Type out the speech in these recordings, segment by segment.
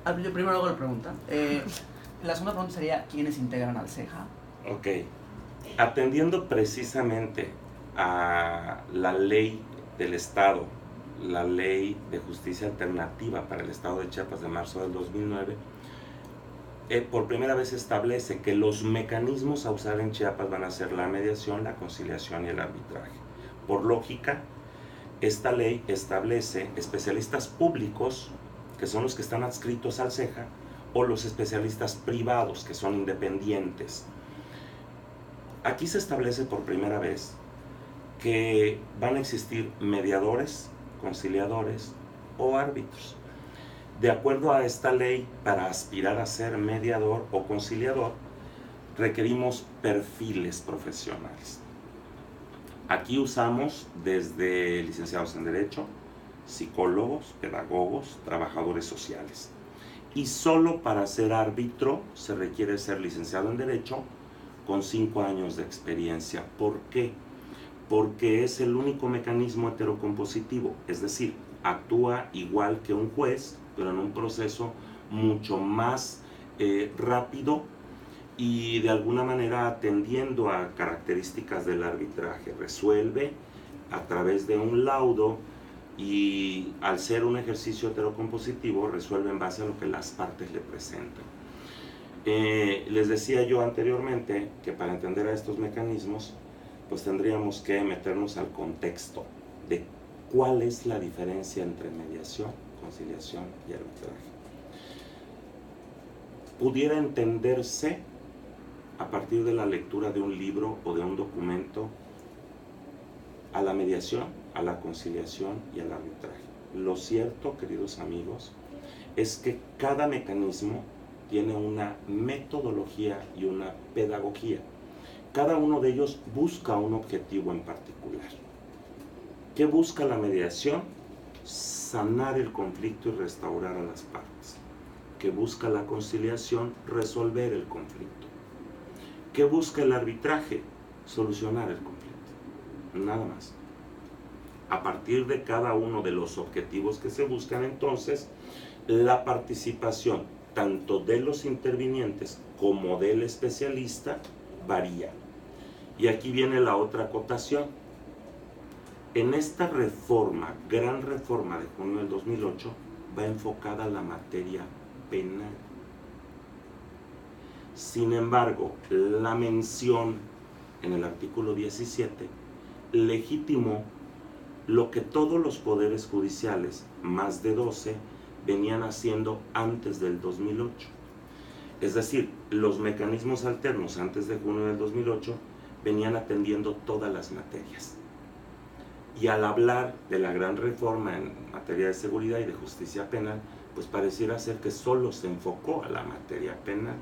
Yo primero hago la pregunta. La segunda pregunta sería, ¿quiénes integran al CEJA? Ok. Atendiendo precisamente a la ley del Estado, la ley de justicia alternativa para el Estado de Chiapas de marzo del 2009, por primera vez establece que los mecanismos a usar en Chiapas van a ser la mediación, la conciliación y el arbitraje. Por lógica, esta ley establece especialistas públicos, que son los que están adscritos al CEJA, o los especialistas privados, que son independientes. Aquí se establece por primera vez que van a existir mediadores, conciliadores o árbitros. De acuerdo a esta ley, para aspirar a ser mediador o conciliador, requerimos perfiles profesionales. Aquí usamos desde licenciados en Derecho, psicólogos, pedagogos, trabajadores sociales. Y solo para ser árbitro se requiere ser licenciado en Derecho con 5 años de experiencia. ¿Por qué? Porque es el único mecanismo heterocompositivo, es decir, actúa igual que un juez, pero en un proceso mucho más rápido y de alguna manera atendiendo a características del arbitraje. Resuelve a través de un laudo y al ser un ejercicio heterocompositivo resuelve en base a lo que las partes le presentan. Les decía yo anteriormente que para entender a estos mecanismos pues tendríamos que meternos al contexto de cuál es la diferencia entre mediación, conciliación y arbitraje. Pudiera entenderse a partir de la lectura de un libro o de un documento a la mediación, a la conciliación y al arbitraje. Lo cierto, queridos amigos, es que cada mecanismo tiene una metodología y una pedagogía. Cada uno de ellos busca un objetivo en particular. ¿Qué busca la mediación? Sanar el conflicto y restaurar a las partes. ¿Qué busca la conciliación? Resolver el conflicto. ¿Qué busca el arbitraje? Solucionar el conflicto. Nada más. A partir de cada uno de los objetivos que se buscan, entonces, la participación tanto de los intervinientes como del especialista varía. Y aquí viene la otra acotación. En esta reforma, gran reforma de junio del 2008, va enfocada a la materia penal. Sin embargo, la mención en el artículo 17 legitimó lo que todos los poderes judiciales, más de 12, venían haciendo antes del 2008. Es decir, los mecanismos alternos antes de junio del 2008 venían atendiendo todas las materias. Y al hablar de la gran reforma en materia de seguridad y de justicia penal, pues pareciera ser que solo se enfocó a la materia penal.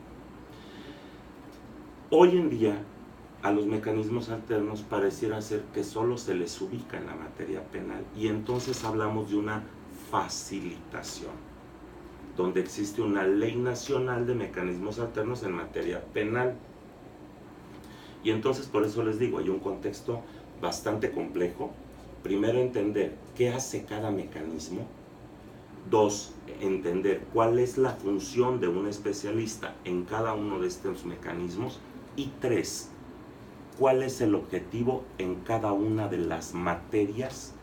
Hoy en día, a los mecanismos alternos pareciera ser que solo se les ubica en la materia penal y entonces hablamos de una facilitación, donde existe una ley nacional de mecanismos alternos en materia penal. Y entonces por eso les digo, hay un contexto bastante complejo. Primero, entender qué hace cada mecanismo. 2, entender cuál es la función de un especialista en cada uno de estos mecanismos. Y 3, cuál es el objetivo en cada una de las materias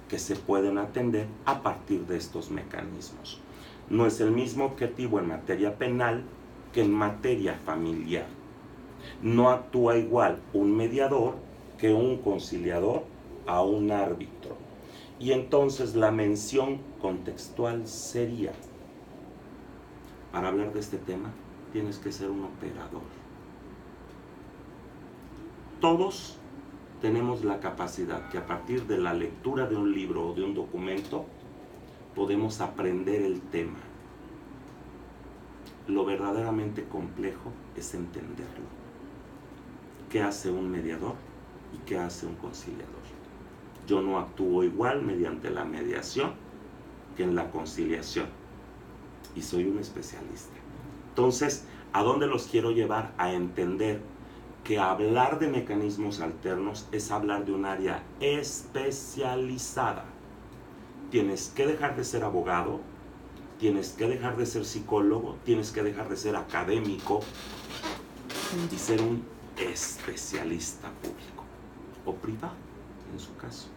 que se pueden atender a partir de estos mecanismos. No es el mismo objetivo en materia penal que en materia familiar. No actúa igual un mediador que un conciliador a un árbitro. Y entonces la mención contextual sería, para hablar de este tema, tienes que ser un operador. Todos tenemos la capacidad que a partir de la lectura de un libro o de un documento podemos aprender el tema. Lo verdaderamente complejo es entenderlo. ¿Qué hace un mediador y qué hace un conciliador? Yo no actúo igual mediante la mediación que en la conciliación y soy un especialista. Entonces, ¿a dónde los quiero llevar? A entender que hablar de mecanismos alternos es hablar de un área especializada. Tienes que dejar de ser abogado, tienes que dejar de ser psicólogo, tienes que dejar de ser académico y ser un especialista público o privado, en su caso.